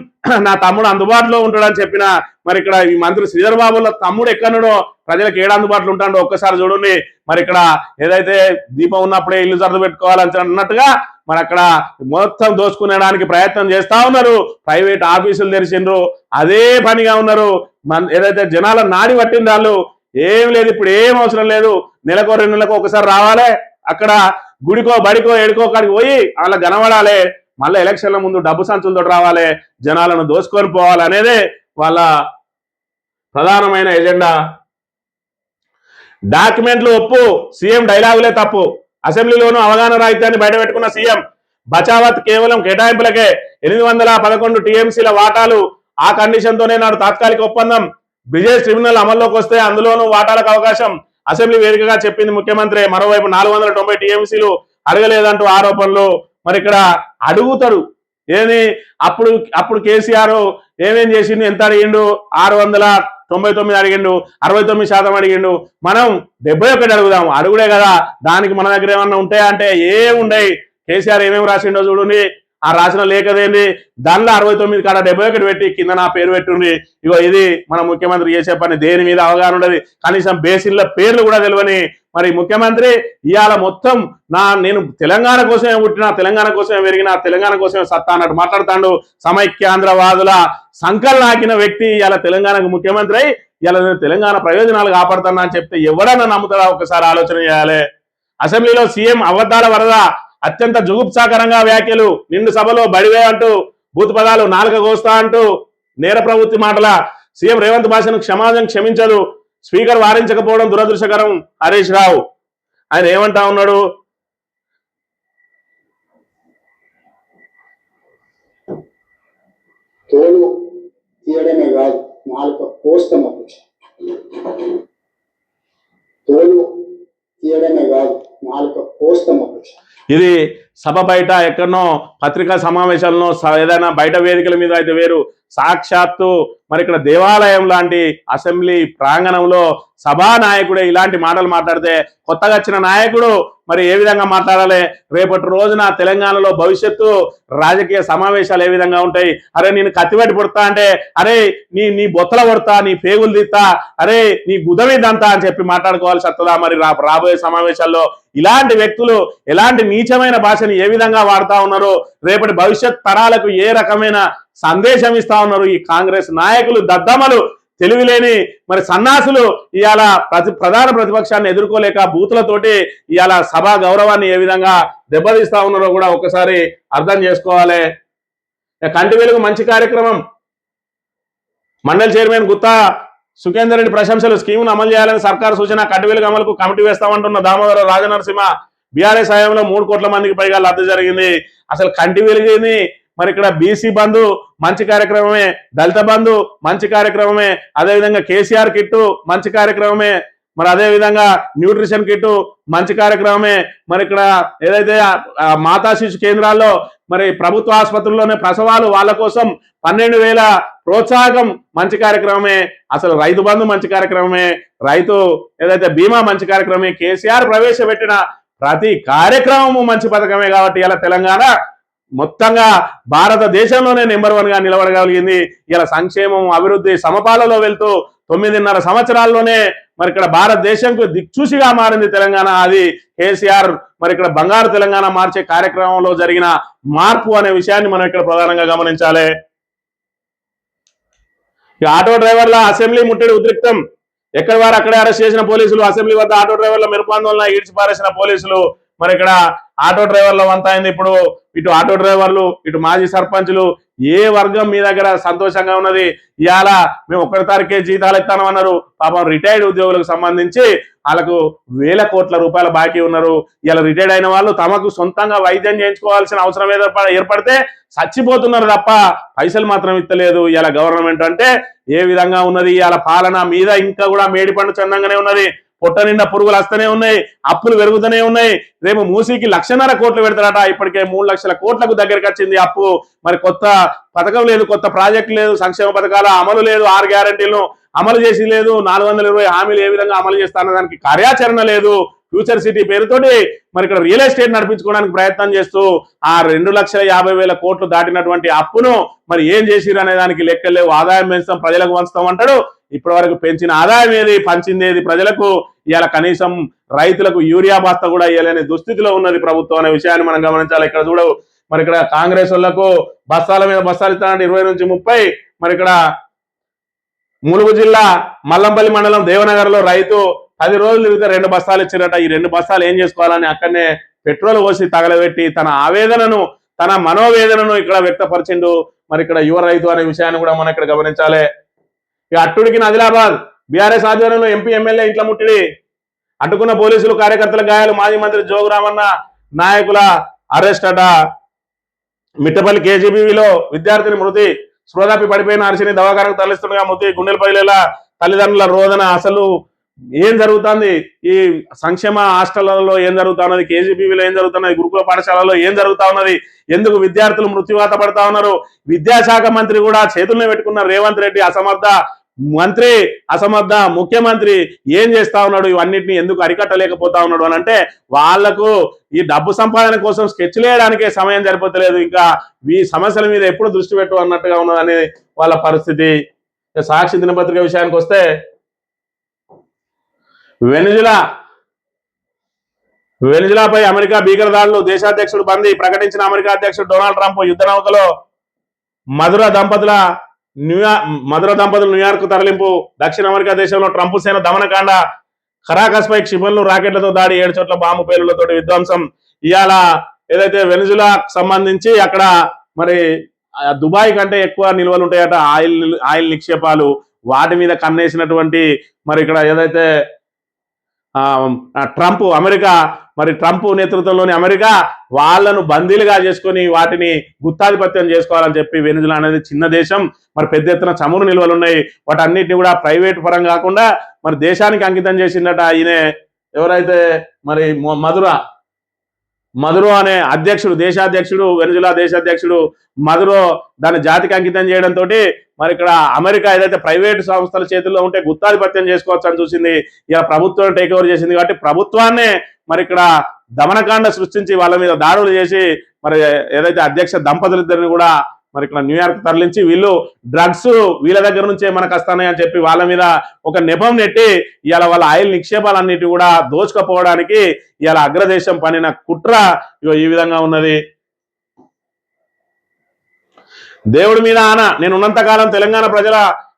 నా తమ్ముడు అందుబాటులో ఉంటాడని చెప్పిన మరి ఇక్కడ ఈ మంత్రి శ్రీధర్ బాబుల తమ్ముడు ఎక్కడో ప్రజలకు ఏడు అందుబాటులో ఉంటాడో ఒక్కసారి చూడండి. మరి ఇక్కడ ఏదైతే దీపం ఉన్నప్పుడే ఇల్లు సర్దు పెట్టుకోవాలని అన్నట్టుగా మరి అక్కడ మొత్తం దోచుకునేడానికి ప్రయత్నం చేస్తా ఉన్నారు. ప్రైవేట్ ఆఫీసులు తెరిచిండ్రు, అదే పనిగా ఉన్నారు. ఏదైతే జనాల నాడి పట్టింది వాళ్ళు ఏం లేదు, ఇప్పుడు ఏం అవసరం లేదు, నెలకో 2 నెలలకు ఒకసారి రావాలి, అక్కడ గుడికో బడికో ఎడుకో కాడికి పోయి వాళ్ళ కనబడాలి, మళ్ళీ ఎలక్షన్ల ముందు డబ్బు సంచులతో రావాలి, జనాలను దోచుకొని పోవాలి అనేదే వాళ్ళ ప్రధానమైన ఎజెండా. డాక్యుమెంట్లు ఒప్పు, సీఎం డైలాగులే తప్పు. అసెంబ్లీలోనూ అవగాహన రాహిత్యాన్ని బయటపెట్టుకున్న సీఎం బచావత్ కేవలం కేటాయింపులకే 811 టీఎంసీల వాటాలు, ఆ కండిషన్ తోనే నాడు తాత్కాలిక ఒప్పందం. బ్రిజేష్ ట్రిబ్యునల్ అమల్లోకి వస్తే అందులోనూ వాటాలకు అవకాశం, అసెంబ్లీ వేదికగా చెప్పింది ముఖ్యమంత్రి. మరోవైపు 490 టీఎంసీలు అడగలేదంటూ ఆరోపణలు. మరి ఇక్కడ అడుగుతాడు ఏమి, అప్పుడు కేసీఆర్ ఏమేం చేసిండు, ఎంత అడిగిండు, 699 అడిగిండు, 69% అడిగిండు. మనం 71 అడుగుదాం, అడుగుడే కదా, దానికి మన దగ్గర ఏమన్నా ఉంటాయా అంటే ఏముండయి. కేసీఆర్ ఏమేమి రాసిండో చూడండి, ఆ రాసిన లేఖదేంది, దానిలో 69 కాడ 71 పెట్టి కింద నా పేరు పెట్టుండి. ఇగో ఇది మన ముఖ్యమంత్రి చేసే పని. దేని మీద అవగాహన ఉండదు, కనీసం బేసిన్ల పేర్లు కూడా తెలియని మరి ముఖ్యమంత్రి ఇవాళ మొత్తం నేను తెలంగాణ కోసమే పుట్టినా, తెలంగాణ కోసమే పెరిగినా, తెలంగాణ కోసమే సత్తా అన్నట్టు మాట్లాడుతాడు. సమైక్యాంధ్రవాదుల సంకలనాకిన వ్యక్తి ఇవాళ తెలంగాణకు ముఖ్యమంత్రి అయి ఇవాళ తెలంగాణ ప్రయోజనాలు కాపాడుతున్నా అని చెప్తే ఎవడన్నా నమ్ముతాడా? ఒకసారి ఆలోచన చేయాలి. అసెంబ్లీలో సీఎం అబద్ధాల వరద, అత్యంత జుగుప్సాకరంగా వ్యాఖ్యలు, నిండు సభలో బడివే అంటూ బూత్ పదాలు, నాలుక కోస్తా అంటూ నేర ప్రవృత్తి మాటల. సీఎం రేవంత్ భాషను క్షమించదు, స్పీకర్ వారించకపోవడం దురదృష్టకరం. హరీష్ రావు ఆయన ఏమంటా ఉన్నాడు, తోలు తీయడమే కాదు నాలుక కోస్తాం అధ్యక్ష, తోలు తీయడమే కాదు నాలుక కోస్తాం అధ్యక్ష. ఇది సభ బయట ఎక్కడనో పత్రికా సమావేశాలను ఏదైనా బయట వేదికల మీద అయితే వేరు, సాక్షాత్తు మరి ఇక్కడ దేవాలయం లాంటి అసెంబ్లీ ప్రాంగణంలో సభానాయకుడే ఇలాంటి మాటలు మాట్లాడితే కొత్తగా వచ్చిన నాయకుడు మరి ఏ విధంగా మాట్లాడాలి? రేపటి రోజున తెలంగాణలో భవిష్యత్తు రాజకీయ సమావేశాలు ఏ విధంగా ఉంటాయి? అరే నేను కత్తిపెట్టి పుడతా అంటే, అరే నీ బొత్తల కొడతా, నీ పేగులు తీస్తా, అరే నీ గుదమిద్దంతా అని చెప్పి మాట్లాడుకోవాల్సి వస్తుందా? మరి రాబోయే సమావేశాల్లో ఇలాంటి వ్యక్తులు ఎలాంటి నీచమైన భాషని ఏ విధంగా వాడుతా ఉన్నారు, రేపటి భవిష్యత్ తరాలకు ఏ రకమైన సందేశం ఇస్తా ఉన్నారు ఈ కాంగ్రెస్ నాయకులు, దద్దమ్మలు, తెలివిలేని మరి సన్నాసులు ఇవాళ ప్రధాన ప్రతిపక్షాన్ని ఎదుర్కోలేక బూతులతోటి ఇవాళ సభా గౌరవాన్ని ఏ విధంగా దెబ్బతీస్తా ఉన్నారో కూడా ఒకసారి అర్థం చేసుకోవాలి. కంటి వెలుగు మంచి కార్యక్రమం, మండలి చైర్మన్ గుత్తా సుఖేందర్ రెడ్డి ప్రశంసలు, స్కీమును అమలు చేయాలని సర్కారు సూచన, కంటి వెలుగు అమలుకు కమిటీ వేస్తామంటున్న దామోదర రాజనరసింహ. బీఆర్ఎస్ హయాంలో 3 కోట్ల మందికి పైగా లబ్ధి జరిగింది. అసలు కంటి వెలుగుని మరి ఇక్కడ బీసీ బంధు మంచి కార్యక్రమమే, దళిత బంధు మంచి కార్యక్రమమే, అదేవిధంగా కేసీఆర్ కిట్టు మంచి కార్యక్రమమే, మరి అదేవిధంగా న్యూట్రిషన్ కిట్టు మంచి కార్యక్రమమే. మరి ఇక్కడ ఏదైతే మాతా శిశు కేంద్రాల్లో మరి ప్రభుత్వ ఆసుపత్రుల్లోనే ప్రసవాలు వాళ్ళ కోసం 12,000 ప్రోత్సాహకం మంచి కార్యక్రమమే. అసలు రైతు బంధు మంచి కార్యక్రమమే, రైతు ఏదైతే బీమా మంచి కార్యక్రమమే. కేసీఆర్ ప్రవేశపెట్టిన ప్రతి కార్యక్రమము మంచి పథకమే. కాబట్టి ఇలా తెలంగాణ మొత్తంగా భారతదేశంలోనే నెంబర్ 1 గా నిలబడగలిగింది. ఇలా సంక్షేమం, అభివృద్ధి సమపాలలో వెళ్తూ 9.5 సంవత్సరాల్లోనే మరి ఇక్కడ భారతదేశంకు దిక్చూసిగా మారింది తెలంగాణ. అది కేసీఆర్ మరి ఇక్కడ బంగారు తెలంగాణ మార్చే కార్యక్రమంలో జరిగిన మార్పు అనే విషయాన్ని మనం ఇక్కడ ప్రధానంగా గమనించాలి. ఆటో డ్రైవర్ల అసెంబ్లీ ముట్టడి ఉద్రిక్తం, ఎక్కడి వారు అక్కడే అరెస్ట్ చేసిన పోలీసులు, అసెంబ్లీ వద్ద ఆటో డ్రైవర్ల మెరుపాందోళన ఈడ్చిపారేసిన పోలీసులు. మరి ఇక్కడ ఆటో డ్రైవర్ల వంత అయింది. ఇప్పుడు ఇటు ఆటో డ్రైవర్లు, ఇటు మాజీ సర్పంచులు, ఏ వర్గం మీ దగ్గర సంతోషంగా ఉన్నది? ఇవాళ మేము 1 తారీఖే జీతాలు ఇస్తామన్నారు. పాపం రిటైర్డ్ ఉద్యోగులకు సంబంధించి వాళ్ళకు వేల కోట్ల రూపాయల బాకీ ఉన్నారు. ఇలా రిటైర్డ్ అయిన వాళ్ళు తమకు సొంతంగా వైద్యం చేయించుకోవాల్సిన అవసరం ఏర్పడితే చచ్చిపోతున్నారు తప్ప పైసలు మాత్రం ఇస్తలేదు. ఇలా గవర్నమెంట్ అంటే ఏ విధంగా ఉన్నది? ఇలా పాలన మీద ఇంకా కూడా మేడిపండు చందంగానే ఉన్నది. పొట్ట నిండా పురుగులు వస్తూనే ఉన్నాయి, అప్పులు పెరుగుతూనే ఉన్నాయి. రేపు మూసీకి 1,50,000 కోట్లు పెడతారట. ఇప్పటికే 3 లక్షల కోట్లకు దగ్గరికి వచ్చింది అప్పు. మరి కొత్త పథకం లేదు, కొత్త ప్రాజెక్ట్ లేదు, సంక్షేమ పథకాల అమలు లేదు, 6 గ్యారెంటీలను అమలు చేసి లేదు, 420 హామీలు ఏ విధంగా అమలు చేస్తారన్న దానికి కార్యాచరణ లేదు. ఫ్యూచర్ సిటీ పేరుతోటి మరి ఇక్కడ రియల్ ఎస్టేట్ నడిపించుకోవడానికి ప్రయత్నం చేస్తూ ఆ 2,50,000 కోట్లు దాటినటువంటి అప్పును మరి ఏం చేసిరు అనే దానికి లెక్కలేవు. ఆదాయం పెంచుతాం, ప్రజలకు పంచుతాం అంటాడు. ఇప్పటి వరకు పెంచిన ఆదాయం ఏది, పంచింది ఏది ప్రజలకు? ఇవాళ కనీసం రైతులకు యూరియా బస్తా కూడా ఇవ్వలేని దుస్థితిలో ఉన్నది ప్రభుత్వం అనే విషయాన్ని మనం గమనించాలి. ఇక్కడ చూడవు మరి ఇక్కడ కాంగ్రెస్ వాళ్లకు బస్తాల మీద బస్తాలు ఇస్తానంటే 20 నుంచి 30. మరి ఇక్కడ ములుగు జిల్లా మల్లంపల్లి మండలం దేవనగర్లో రైతు 10 రోజులు తిరిగితే 2 బస్తాలు ఇచ్చారట. ఈ 2 బస్తాలు ఏం చేసుకోవాలని అక్కడనే పెట్రోల్ పోసి తగలబెట్టి తన ఆవేదనను, తన మనోవేదనను ఇక్కడ వ్యక్తపరిచిండు మరి ఇక్కడ యువ రైతు అనే విషయాన్ని కూడా మనం ఇక్కడ గమనించాలి. ఇక అట్టుడికి ఆదిలాబాద్ బీఆర్ఎస్ ఆధ్వర్యంలో ఎంపీ ఎమ్మెల్యే ఇంట్ల ముట్టిడి, అడ్డుకున్న పోలీసులు కార్యకర్తల గాయాలు, మాజీ మంత్రి జోగురామన్న నాయకుల అరెస్ట్ అట. మిట్టపల్లి కేజీబీవీలో విద్యార్థిని మృతి, స్పృహతప్పి పడిపోయిన అరిసిని దవాఖానకు తరలిస్తుండగా మృతి, గుండెలు పగిలేలా తల్లిదండ్రుల రోదన. అసలు ఏం జరుగుతుంది ఈ సంక్షేమ హాస్టళ్లలో, ఏం జరుగుతున్నది కేజీబీవీలో, ఏం జరుగుతున్నది గురుకుల పాఠశాలలో, ఏం జరుగుతా ఉన్నది? ఎందుకు విద్యార్థులు మృత్యువాత పడతా ఉన్నారు? విద్యాశాఖ మంత్రి కూడా చేతుల్లో పెట్టుకున్న రేవంత్ రెడ్డి అసమర్థ మంత్రి, అసమర్థ ముఖ్యమంత్రి ఏం చేస్తా ఉన్నాడు? ఇవన్నిటిని ఎందుకు అరికట్టలేకపోతా ఉన్నాడు అని అంటే వాళ్లకు ఈ డబ్బు సంపాదన కోసం స్కెచ్ వేయడానికే సమయం సరిపోతలేదు, ఇంకా ఈ సమస్యల మీద ఎప్పుడు దృష్టి పెట్టు అన్నట్టుగా ఉన్నదని వాళ్ళ పరిస్థితి. సాక్షి దినపత్రిక విషయానికి వస్తే వెనిజులాపై అమెరికా భీకర దాడులు, దేశాధ్యక్షుడు బందీ, ప్రకటించిన అమెరికా అధ్యక్షుడు డొనాల్డ్ ట్రంప్. యుద్ధ నౌకలో మధుర దంపతులు న్యూయార్క్ తరలింపు. దక్షిణ అమెరికా దేశంలో ట్రంప్ సేన దమనకాండ, ఖరాకస్ పై క్షిపణులు, రాకెట్లతో దాడి, 7 చోట్ల బాంబు పేలులతో విధ్వంసం. ఇవాళ ఏదైతే వెనిజులాకు సంబంధించి అక్కడ మరి దుబాయ్ కంటే ఎక్కువ నిల్వలు ఉంటాయట ఆయిల్ నిక్షేపాలు, వాటి మీద కన్నేసినటువంటి మరి ఇక్కడ ఏదైతే అమెరికా ట్రంప్ నేతృత్వంలోని అమెరికా వాళ్లను బందీలుగా చేసుకొని వాటిని గుత్తాధిపత్యం చేసుకోవాలని చెప్పి, వెనిజులా అనేది చిన్న దేశం, మరి పెద్ద ఎత్తున చమురు నిల్వలు ఉన్నాయి, వాటన్నిటిని కూడా ప్రైవేట్ పరం కాకుండా మరి దేశానికి అంకితం చేసిందట. ఈయన ఎవరైతే మరి మదురో అనే అధ్యక్షుడు, దేశాధ్యక్షుడు, వెనిజులా దేశాధ్యక్షుడు మదురో దాని జాతికి అంకితం చేయడంతో మరి ఇక్కడ అమెరికా ఏదైతే ప్రైవేటు సంస్థల చేతుల్లో ఉంటే గుత్తాధిపత్యం చేసుకోవచ్చు అని చూసింది. ఇలా ప్రభుత్వం టేక్ ఓవర్ చేసింది కాబట్టి ప్రభుత్వాన్నే మరి ఇక్కడ దమనకాండ సృష్టించి వాళ్ళ మీద దాడులు చేసి మరి ఏదైతే అధ్యక్ష దంపతులిద్దరిని కూడా మరి ఇక్కడ న్యూయార్క్ తరలించి వీళ్ళు డ్రగ్స్ వీళ్ళ దగ్గర నుంచే మనకు వస్తాయి అని చెప్పి వాళ్ళ మీద ఒక నెపం నెట్టి ఇవాళ వాళ్ళ ఆయిల్ నిక్షేపాలన్నిటి కూడా దోచుకపోవడానికి ఇవాళ అగ్రదేశం పనిన కుట్ర ఈ విధంగా ఉన్నది. దేవుడి మీద ఆన, నేను ఉన్నంతకాలం తెలంగాణ ప్రజల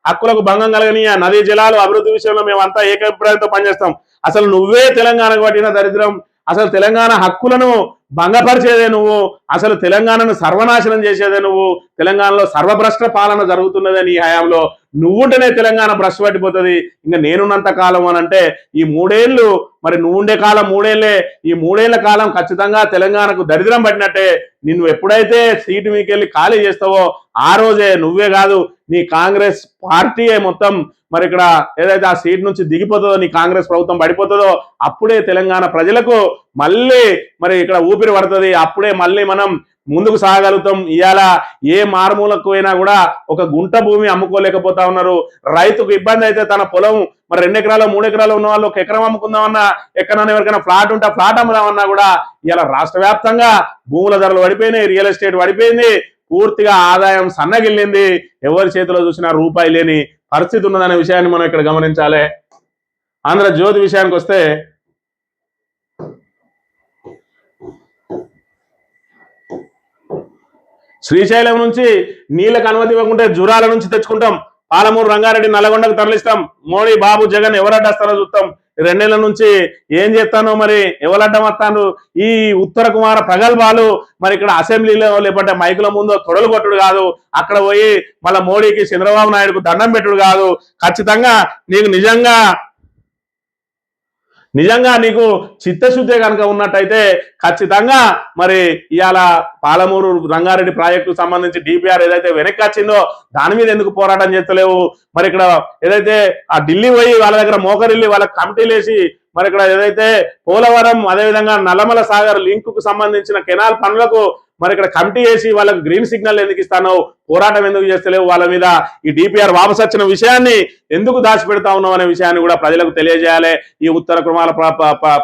హక్కులకు భంగం కలగనీయ, నదీ జలాలు అభివృద్ధి విషయంలో మేమంతా ఏకాభిప్రాయంతో పనిచేస్తాం. అసలు నువ్వే తెలంగాణకు పట్టిన దరిద్రం, అసలు తెలంగాణ హక్కులను భంగపరిచేదే నువ్వు, అసలు తెలంగాణను సర్వనాశనం చేసేదే నువ్వు, తెలంగాణలో సర్వభ్రష్ట పాలన జరుగుతున్నదే నీ హయాంలో, నువ్వుంటేనే తెలంగాణ భ్రష్టు పట్టిపోతుంది. ఇంకా నేనున్నంత కాలం అని అంటే ఈ 3 ఏళ్ళు మరి నువ్వుండే కాలం 3 ఏళ్లే, ఈ 3 ఏళ్ల కాలం ఖచ్చితంగా తెలంగాణకు దరిద్రం పట్టినట్టే. నిన్ను ఎప్పుడైతే సీటు మీకెళ్ళి ఖాళీ చేస్తావో ఆ రోజే నువ్వే కాదు నీ కాంగ్రెస్ పార్టీయే మొత్తం మరి ఇక్కడ ఏదైతే ఆ సీట్ నుంచి దిగిపోతుందో, నీ కాంగ్రెస్ ప్రభుత్వం పడిపోతుందో అప్పుడే తెలంగాణ ప్రజలకు మళ్ళీ మరి ఇక్కడ ఊపిరి పడుతుంది, అప్పుడే మళ్ళీ మనం ముందుకు సాగలుగుతాం. ఇవాళ ఏ మారుమూలకు పోయినా కూడా ఒక గుంట భూమి అమ్ముకోలేకపోతా ఉన్నారు. రైతుకు ఇబ్బంది అయితే తన పొలం మరి 2 ఎకరాలు 3 ఎకరాలు ఉన్న వాళ్ళు 1 ఎకరం అమ్ముకుందామన్నా, ఎక్కడైనా ఎవరికైనా ఫ్లాట్ ఉంటే ఫ్లాట్ అమ్ముదామన్నా కూడా ఇలా రాష్ట్ర వ్యాప్తంగా భూముల ధరలు పడిపోయినాయి, రియల్ ఎస్టేట్ పడిపోయింది, పూర్తిగా ఆదాయం సన్నగిల్లింది, ఎవరి చేతిలో చూసినా రూపాయి లేని పరిస్థితి ఉన్నదనే విషయాన్ని మనం ఇక్కడ గమనించాలి. ఆంధ్రజ్యోతి విషయానికి వస్తే శ్రీశైలం నుంచి నీళ్ళకు అనుమతి ఇవ్వకుంటే జురాల నుంచి తెచ్చుకుంటాం, పాలమూరు రంగారెడ్డి నల్లగొండకు తరలిస్తాం, మోడీ బాబు జగన్ ఎవరడ్డస్తారో చూస్తాం. 2 ఏళ్ల నుంచి ఏం చేస్తానో మరి ఎవరడ్డం వస్తాను? ఈ ఉత్తర కుమార ప్రగల్భాలు మరి ఇక్కడ అసెంబ్లీలో లేకపోతే మైకుల ముందు తొడలు కొట్టుడు కాదు, అక్కడ పోయి మళ్ళీ మోడీకి చంద్రబాబు నాయుడుకు దండం పెట్టుడు కాదు. ఖచ్చితంగా నీకు నిజంగా నీకు చిత్తశుద్ధి కనుక ఉన్నట్టయితే ఖచ్చితంగా మరి ఇవాళ పాలమూరు రంగారెడ్డి ప్రాజెక్టు సంబంధించి డిపిఆర్ ఏదైతే వెనక్కి వచ్చిందో దాని మీద ఎందుకు పోరాటం చేస్తలేవు? మరి ఇక్కడ ఏదైతే ఆ ఢిల్లీ పోయి వాళ్ళ దగ్గర మోకరిల్లి వాళ్ళకి కమిటీలు వేసి మరి ఇక్కడ ఏదైతే పోలవరం అదేవిధంగా నల్లమల సాగర్ లింక్ కు సంబంధించిన కెనాల్ పనులకు మరి ఇక్కడ కమిటీ వేసి వాళ్ళకి గ్రీన్ సిగ్నల్ ఎందుకు ఇస్తానో, పోరాటం ఎందుకు చేస్తలేవు, వాళ్ళ మీద ఈ డిపిఆర్ వాపసు వచ్చిన విషయాన్ని ఎందుకు దాచిపెడతా ఉన్నాం అనే విషయాన్ని కూడా ప్రజలకు తెలియజేయాలి. ఈ ఉత్తర కుమార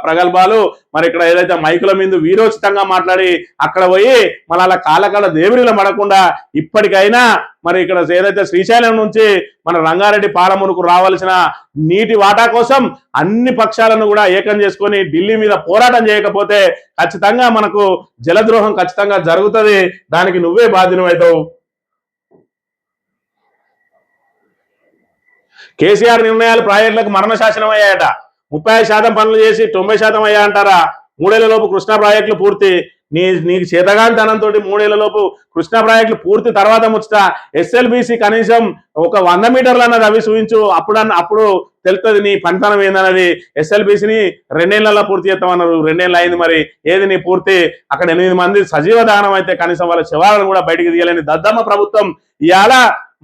ప్రగల్భాలు మరి ఇక్కడ ఏదైతే మైకుల మీద వీరోచితంగా మాట్లాడి అక్కడ పోయి మన అలా కాళ్ళకాళ్ళ దేవిరిలో పడకుండా ఇప్పటికైనా మరి ఇక్కడ ఏదైతే శ్రీశైలం నుంచి మన రంగారెడ్డి పాలమూరుకు రావాల్సిన నీటి వాటా కోసం అన్ని పక్షాలను కూడా ఏకం చేసుకొని ఢిల్లీ మీద పోరాటం చేయకపోతే ఖచ్చితంగా మనకు జలద్రోహం ఖచ్చితంగా జరుగుతుంది. దానికి నువ్వే బాధ్యునివైతావు. కేసీఆర్ నిర్ణయాలు ప్రాజెక్టులకు మరణ శాసనం అయ్యాయట. 35% పనులు చేసి 90% అయ్యా అంటారా? 3 ఏళ్ల లోపు కృష్ణా ప్రాజెక్టులు పూర్తి. నీకు చేతగాంతనంతో 3 ఏళ్ల లోపు కృష్ణా ప్రాజెక్టులు పూర్తి తర్వాత ముచ్చట. ఎస్ఎల్బిసి కనీసం ఒక 100 మీటర్లు అన్నది అవి చూపించు, అప్పుడు తెలుస్తుంది నీ పనితనం ఏందన్నది. ఎస్ఎల్బిసిని 2 ఏళ్లలో పూర్తి చేస్తామన్నారు, 2 ఏళ్ళు అయింది. మరి ఏది నీ పూర్తి? అక్కడ 8 మంది సజీవ దహనం అయితే కనీసం వాళ్ళ శవాలను కూడా బయటికి తీయలేని దద్దమ్మ ప్రభుత్వం ఇవాళ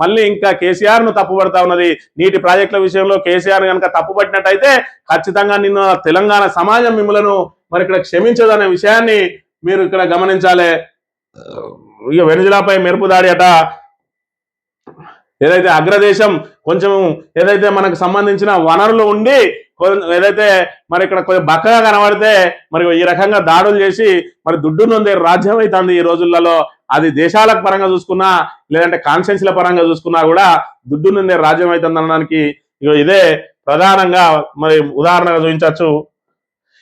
మళ్ళీ ఇంకా కేసీఆర్ ను తప్పుపడతా ఉన్నది. నీటి ప్రాజెక్టుల విషయంలో కేసీఆర్ కనుక తప్పుపట్టినట్టయితే ఖచ్చితంగా నిన్న తెలంగాణ సమాజం మిమ్మలను మరి ఇక్కడ క్షమించదనే విషయాన్ని మీరు ఇక్కడ గమనించాలి. ఇక వెనుజులాపై మెరుపు దాడి అట. ఏదైతే అగ్రదేశం కొంచెం ఏదైతే మనకు సంబంధించిన వనరులు ఉండి ఏదైతే మరి ఇక్కడ కొంచెం బక్కగా కనబడితే మరి ఈ రకంగా దాడులు చేసి మరి దుడ్డు నొందే రాజ్యం అవుతుంది ఈ రోజులలో. అది దేశాల పరంగా చూసుకున్నా లేదంటే కాన్స్టిట్యున్సీల పరంగా చూసుకున్నా కూడా దుడ్డు నొందే రాజ్యం అవుతుంది అనడానికి ఇదే ప్రధానంగా మరి ఉదాహరణగా చూపించవచ్చు.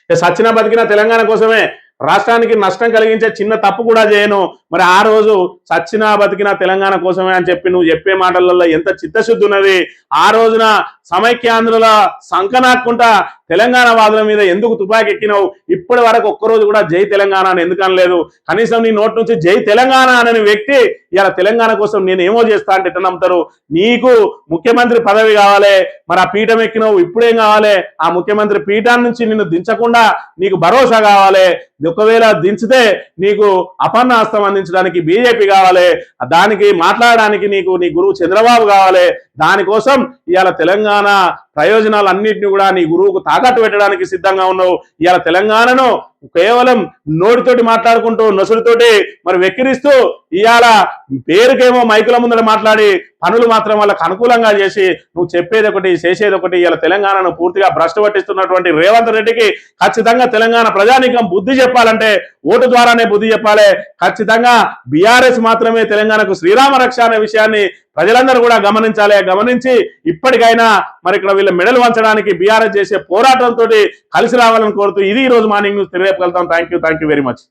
సచ్చిన బతికిన తెలంగాణ కోసమే, రాష్ట్రానికి నష్టం కలిగించే చిన్న తప్పు కూడా చేయను. మరి ఆ రోజు సచ్చినా బతికిన తెలంగాణ కోసమే అని చెప్పి నువ్వు చెప్పే మాటలలో ఎంత చిత్తశుద్ధి ఉన్నది. ఆ రోజున సమైక్యాంధ్రుల సంకనాక్కుంటా తెలంగాణ వాదుల మీద ఎందుకు తుపాకి ఎక్కినావు? ఇప్పటి వరకు ఒక్కరోజు కూడా జై తెలంగాణ అని ఎందుకు అనలేదు? కనీసం నీ నోటి నుంచి జై తెలంగాణ అనే వ్యక్తి ఇలా తెలంగాణ కోసం నేను ఏమో చేస్తా అంటే ఎట్లా నమ్ముతారు? నీకు ముఖ్యమంత్రి పదవి కావాలి, మరి ఆ పీఠం ఎక్కినావు, ఇప్పుడేం కావాలి? ఆ ముఖ్యమంత్రి పీఠాన్ని నుంచి నిన్ను దించకుండా నీకు భరోసా కావాలి. ఒకవేళ దించితే నీకు అపన్నాస్తం అందించడానికి బీజేపీ కావాలి, దానికి మాట్లాడడానికి నీకు నీ గురువు చంద్రబాబు కావాలి. దానికోసం ఇవాళ తెలంగాణ ప్రయోజనాలన్నింటినీ కూడా నీ గురువుకు తాకట్టు పెట్టడానికి సిద్ధంగా ఉన్నావు. ఇవాళ తెలంగాణను కేవలం నోటితోటి మాట్లాడుకుంటూ నొసలుతోటి మరి వెక్కిరిస్తూ ఇవాళ పేరుకేమో మైకుల ముందర మాట్లాడి పనులు మాత్రం వాళ్ళకు అనుకూలంగా చేసి నువ్వు చెప్పేది ఒకటి చేసేది ఒకటి. ఇవాళ తెలంగాణను పూర్తిగా భ్రష్టు పట్టిస్తున్నటువంటి రేవంత్ రెడ్డికి ఖచ్చితంగా తెలంగాణ ప్రజానీకం బుద్ధి చెప్పాలంటే ఓటు ద్వారానే బుద్ధి చెప్పాలి. ఖచ్చితంగా బీఆర్ఎస్ మాత్రమే తెలంగాణకు శ్రీరామ రక్ష అనే విషయాన్ని ప్రజలందరూ కూడా గమనించాలి. గమనించి ఇప్పటికైనా మరి ఇక్కడ వీళ్ళ మెడలు వంచడానికి బీఆర్ఎస్ చేసే పోరాటంతో కలిసి రావాలని కోరుతూ ఇది ఈ రోజు మార్నింగ్ న్యూస్. తెలియపగలుగుతాం. Thank you very much.